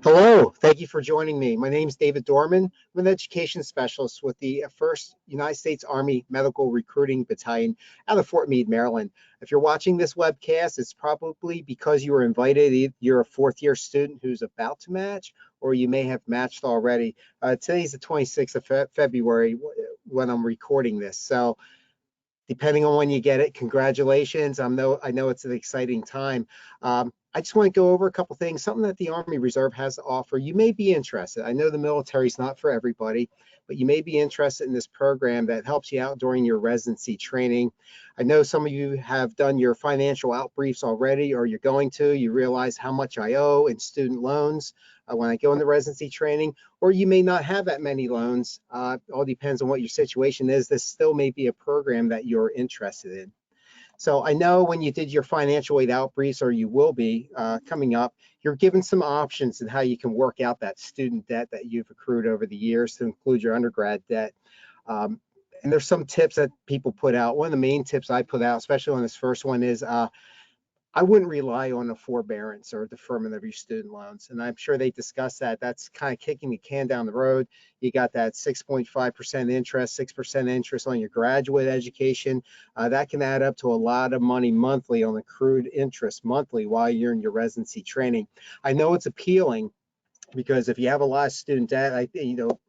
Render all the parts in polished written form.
Hello, thank you for joining me. My name is David Dormann. I'm an education specialist with the 1st United States Army Medical Recruiting Battalion out of Fort Meade, Maryland. If you're watching this webcast, it's probably because you were invited. You're a 4th-year student who's about to match, or you may have matched already. Today's the 26th of February when I'm recording this. So depending on when you get it, congratulations. I know it's an exciting time. I just want to go over a couple things, something that the Army Reserve has to offer. You may be interested. I know the military is not for everybody, but you may be interested in this program that helps you out during your residency training. I know some of you have done your financial outbriefs already, or you're going to. You realize how much I owe in student loans when I go into residency training, or you may not have that many loans. All depends on what your situation is. This still may be a program that you're interested in. So I know when you did your financial aid outbriefs, or you will be coming up, you're given some options in how you can work out that student debt that you've accrued over the years to include your undergrad debt. And there's some tips that people put out. One of the main tips I put out, especially on this first one, is I wouldn't rely on a forbearance or a deferment of your student loans. And I'm sure they discussed that. That's kind of kicking the can down the road. You got that 6.5% interest, 6% interest on your graduate education. That can add up to a lot of money monthly on accrued interest monthly while you're in your residency training. I know it's appealing because if you have a lot of student debt,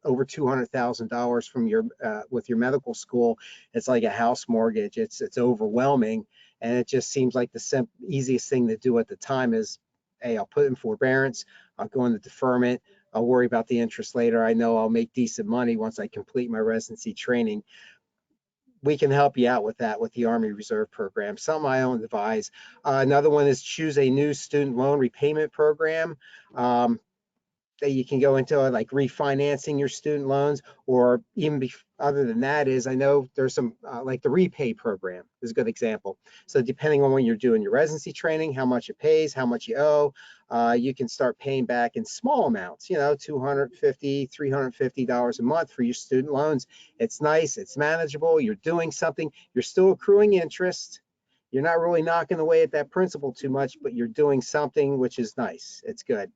over $200,000 from your with your medical school, it's like a house mortgage. It's overwhelming, and it just seems like the easiest thing to do at the time is, hey, I'll put in forbearance, I'll go into deferment, I'll worry about the interest later. I know I'll make decent money once I complete my residency training. We can help you out with that with the Army Reserve program. Some I don't advise. Another one is choose a new student loan repayment program. That you can go into, like refinancing your student loans, or even other than that is, I know there's some like the Repay program is a good example. So depending on when you're doing your residency training, how much it pays, how much you owe, you can start paying back in small amounts, $250, $350 a month for your student loans. It's nice, it's manageable, you're doing something, you're still accruing interest. You're not really knocking away at that principal too much, but you're doing something, which is nice. It's good.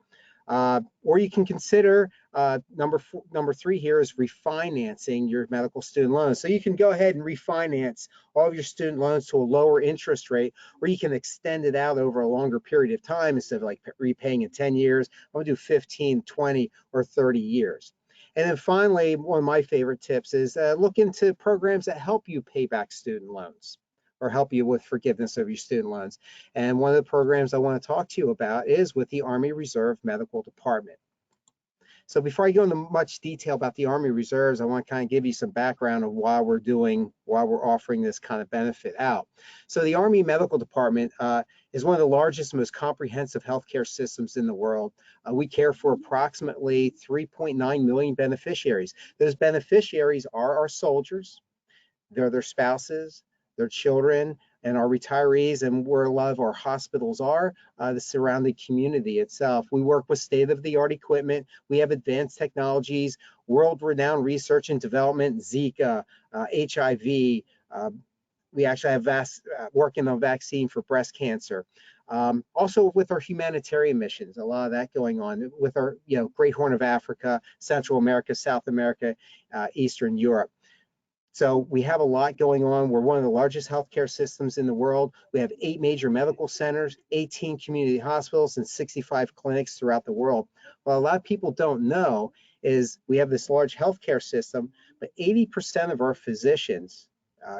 Or you can consider number three here is refinancing your medical student loans. So you can go ahead and refinance all of your student loans to a lower interest rate, or you can extend it out over a longer period of time instead of like repaying in 10 years. I'm gonna do 15, 20, or 30 years. And then finally, one of my favorite tips is look into programs that help you pay back student loans or help you with forgiveness of your student loans. And one of the programs I want to talk to you about is with the Army Reserve Medical Department. So before I go into much detail about the Army Reserves, I want to kind of give you some background of why we're offering this kind of benefit out. So the Army Medical Department is one of the largest, most comprehensive healthcare systems in the world. We care for approximately 3.9 million beneficiaries. Those beneficiaries are our soldiers, they're their spouses, their children, and our retirees, and where a lot of our hospitals are, the surrounding community itself. We work with state-of-the-art equipment. We have advanced technologies, world-renowned research and development, Zika, HIV. We actually have working on a vaccine for breast cancer. Also with our humanitarian missions, a lot of that going on with our, Great Horn of Africa, Central America, South America, Eastern Europe. So we have a lot going on. We're one of the largest healthcare systems in the world. We have 8 major medical centers, 18 community hospitals, and 65 clinics throughout the world. What a lot of people don't know is we have this large healthcare system, but 80% of our physicians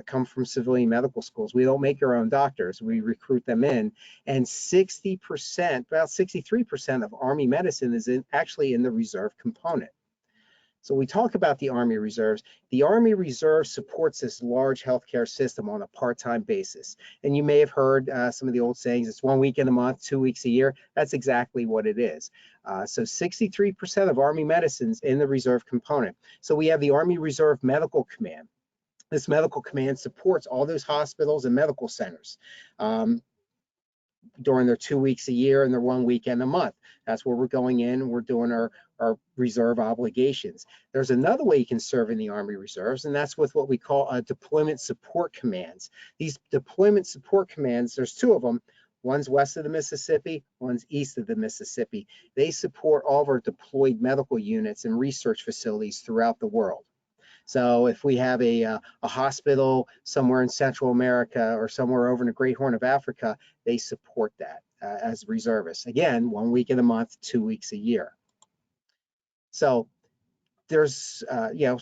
come from civilian medical schools. We don't make our own doctors. We recruit them in. And 60%, about 63% of Army medicine is actually in the reserve component. So we talk about the Army Reserves. The Army Reserve supports this large healthcare system on a part-time basis. And you may have heard some of the old sayings, it's 1 week in a month, 2 weeks a year. That's exactly what it is. So 63% of Army medicine's in the reserve component. So we have the Army Reserve Medical Command. This medical command supports all those hospitals and medical centers during their 2 weeks a year and their 1 weekend a month. That's where we're going in, we're doing our reserve obligations. There's another way you can serve in the Army Reserves, and that's with what we call deployment support commands. These deployment support commands, there's 2 of them. One's west of the Mississippi, one's east of the Mississippi. They support all of our deployed medical units and research facilities throughout the world. So if we have a hospital somewhere in Central America or somewhere over in the Great Horn of Africa, they support that as reservists. Again, 1 week in a month, 2 weeks a year. So there's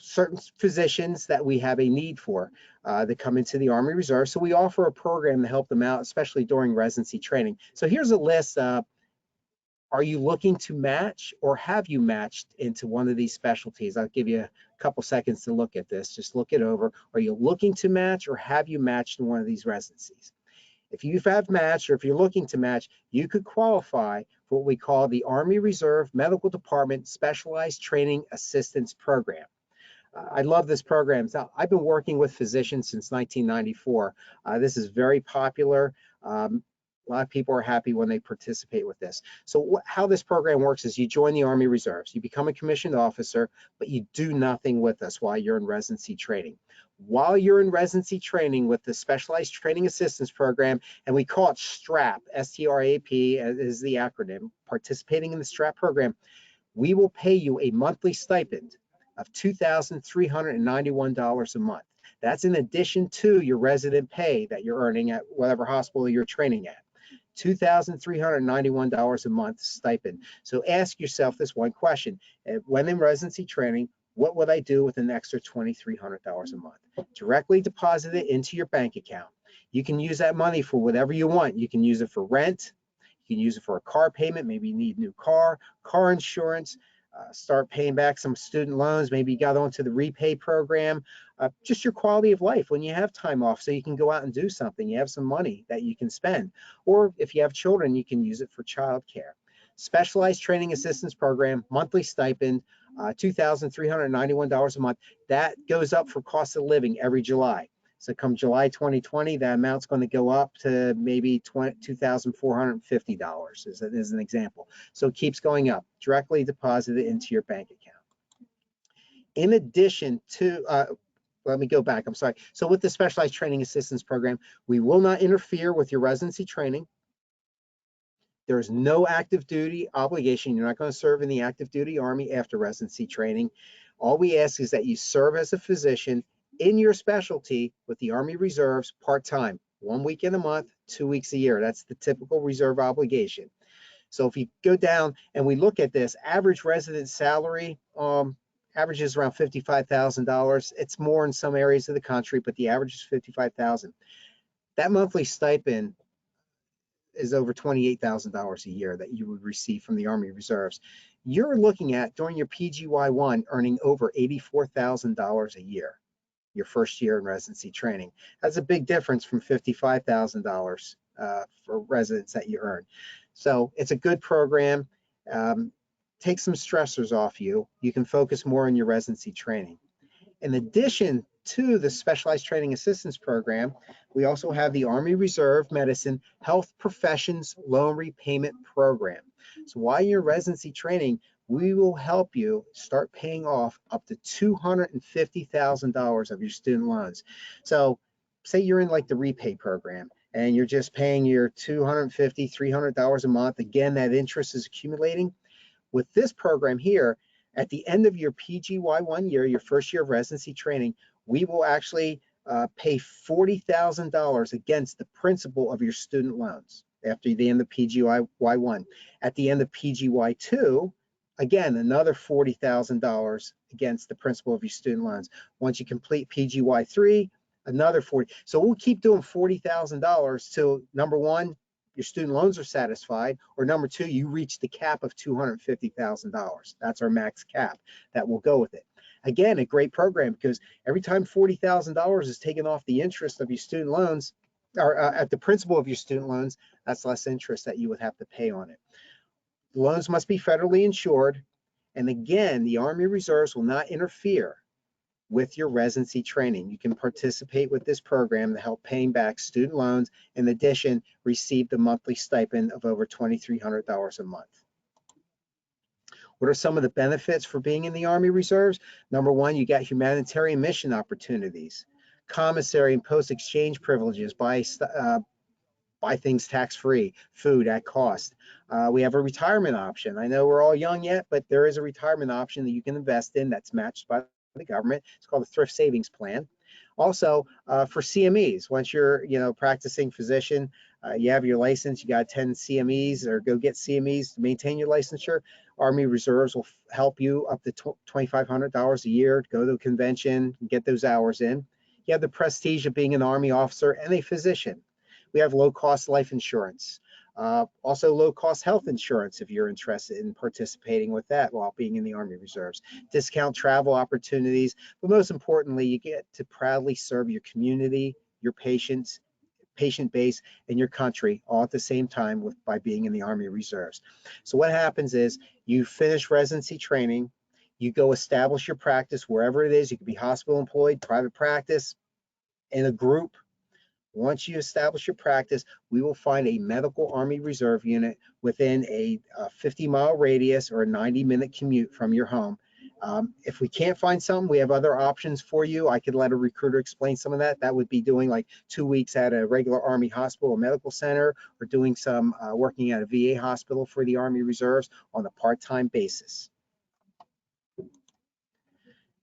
certain physicians that we have a need for that come into the Army Reserve. So we offer a program to help them out, especially during residency training. So here's a list. Are you looking to match, or have you matched into one of these specialties? I'll give you a couple seconds to look at this. Just look it over. Are you looking to match, or have you matched in one of these residencies? If you have matched, or if you're looking to match, you could qualify for what we call the Army Reserve Medical Department Specialized Training Assistance Program. I love this program. So I've been working with physicians since 1994. This is very popular. A lot of people are happy when they participate with this. So how this program works is you join the Army Reserves, you become a commissioned officer, but you do nothing with us while you're in residency training. While you're in residency training with the Specialized Training Assistance Program, and we call it STRAP, S-T-R-A-P is the acronym, participating in the STRAP program, we will pay you a monthly stipend of $2,391 a month. That's in addition to your resident pay that you're earning at whatever hospital you're training at. $2,391 a month stipend. So ask yourself this one question: when in residency training, what would I do with an extra $2,300 a month? Directly deposit it into your bank account. You can use that money for whatever you want. You can use it for rent. You can use it for a car payment. Maybe you need a new car insurance. Start paying back some student loans. Maybe you got onto the repay program. Just your quality of life when you have time off, so you can go out and do something. You have some money that you can spend. Or if you have children, you can use it for childcare. Specialized Training Assistance Program, monthly stipend, $2,391 a month. That goes up for cost of living every July. So come July 2020, that amount's going to go up to maybe $2,450 as an example. So it keeps going up. Directly deposit it into your bank account. In addition to, let me go back, I'm sorry. So with the Specialized Training Assistance Program, we will not interfere with your residency training. There is no active duty obligation. You're not going to serve in the active duty Army after residency training. All we ask is that you serve as a physician in your specialty with the Army Reserves part-time, 1 week in a month, 2 weeks a year. That's the typical reserve obligation. So if you go down and we look at this, average resident salary averages around $55,000. It's more in some areas of the country, but the average is $55,000. That monthly stipend is over $28,000 a year that you would receive from the Army Reserves. You're looking at, during your PGY-1, earning over $84,000 a year, your first year in residency training. That's a big difference from $55,000 for residents that you earn. So it's a good program. Take some stressors off you. You can focus more on your residency training. In addition to the Specialized Training Assistance Program, we also have the Army Reserve Medicine Health Professions Loan Repayment Program. So while you're in residency training, we will help you start paying off up to $250,000 of your student loans. So say you're in like the repay program and you're just paying your $250, $300 a month. Again, that interest is accumulating. With this program here, at the end of your PGY-1 year, your first year of residency training, we will actually pay $40,000 against the principal of your student loans after the end of PGY-1. At the end of PGY-2, again, another $40,000 against the principal of your student loans. Once you complete PGY-3, another 40. So we'll keep doing $40,000 till, number one, your student loans are satisfied, or number two, you reach the cap of $250,000. That's our max cap that will go with it. Again, a great program, because every time $40,000 is taken off the interest of your student loans, or at the principal of your student loans, that's less interest that you would have to pay on it. The loans must be federally insured. And again, the Army Reserves will not interfere with your residency training. You can participate with this program to help paying back student loans. In addition, receive the monthly stipend of over $2,300 a month. What are some of the benefits for being in the Army Reserves? Number one, you got humanitarian mission opportunities, commissary and post-exchange privileges by buy things tax-free, food at cost. We have a retirement option. I know we're all young yet, but there is a retirement option that you can invest in that's matched by the government. It's called the Thrift Savings Plan. Also, for CMEs, once you're, practicing physician, you have your license, you got 10 CMEs or go get CMEs to maintain your licensure. Army Reserves will help you up to $2,500 a year to go to a convention and get those hours in. You have the prestige of being an Army officer and a physician. We have low-cost life insurance. Also low-cost health insurance if you're interested in participating with that while being in the Army Reserves. Discount travel opportunities, but most importantly, you get to proudly serve your community, your patients, patient base, and your country all at the same time by being in the Army Reserves. So what happens is you finish residency training, you go establish your practice wherever it is. You could be hospital employed, private practice, in a group. Once you establish your practice, we will find a medical Army Reserve unit within a 50-mile radius or a 90-minute commute from your home. If we can't find some, we have other options for you. I could let a recruiter explain some of that. That would be doing like 2 weeks at a regular Army hospital or medical center, or doing some working at a VA hospital for the Army Reserves on a part-time basis.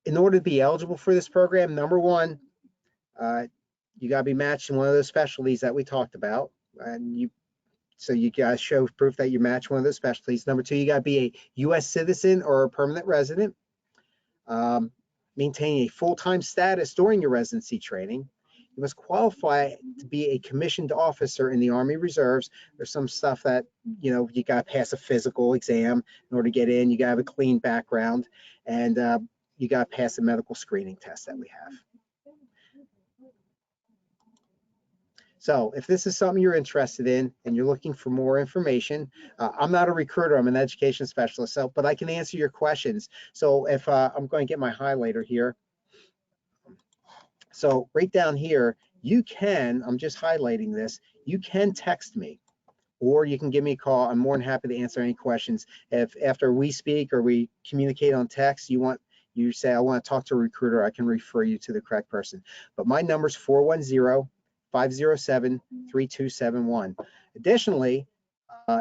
In order to be eligible for this program, number one, you got to be matched in one of those specialties that we talked about, and so you got to show proof that you match one of those specialties. Number two, you got to be a U.S. citizen or a permanent resident. Maintain a full-time status during your residency training. You must qualify to be a commissioned officer in the Army Reserves. There's some stuff that, you got to pass a physical exam in order to get in. You got to have a clean background, and you got to pass a medical screening test that we have. So if this is something you're interested in and you're looking for more information, I'm not a recruiter, I'm an education specialist, but I can answer your questions. So if I'm going to get my highlighter here. So right down here, I'm just highlighting this, you can text me or you can give me a call. I'm more than happy to answer any questions. If after we speak or we communicate on text, you say, I want to talk to a recruiter, I can refer you to the correct person. But my number is 410-507-3271. Additionally,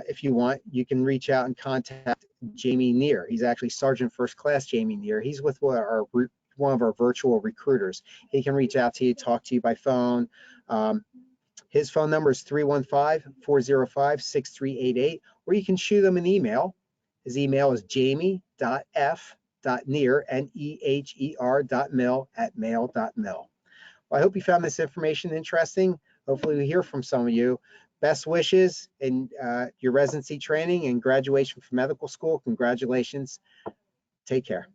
if you want, you can reach out and contact Jamie Neer. He's actually Sergeant First Class Jamie Neer. He's with one of our virtual recruiters. He can reach out to you, talk to you by phone. His phone number is 315-405-6388, or you can shoot him an email. His email is jamie.f.neer, neher.mil@mail.mil. Well, I hope you found this information interesting. Hopefully we hear from some of you. Best wishes in your residency training and graduation from medical school. Congratulations. Take care.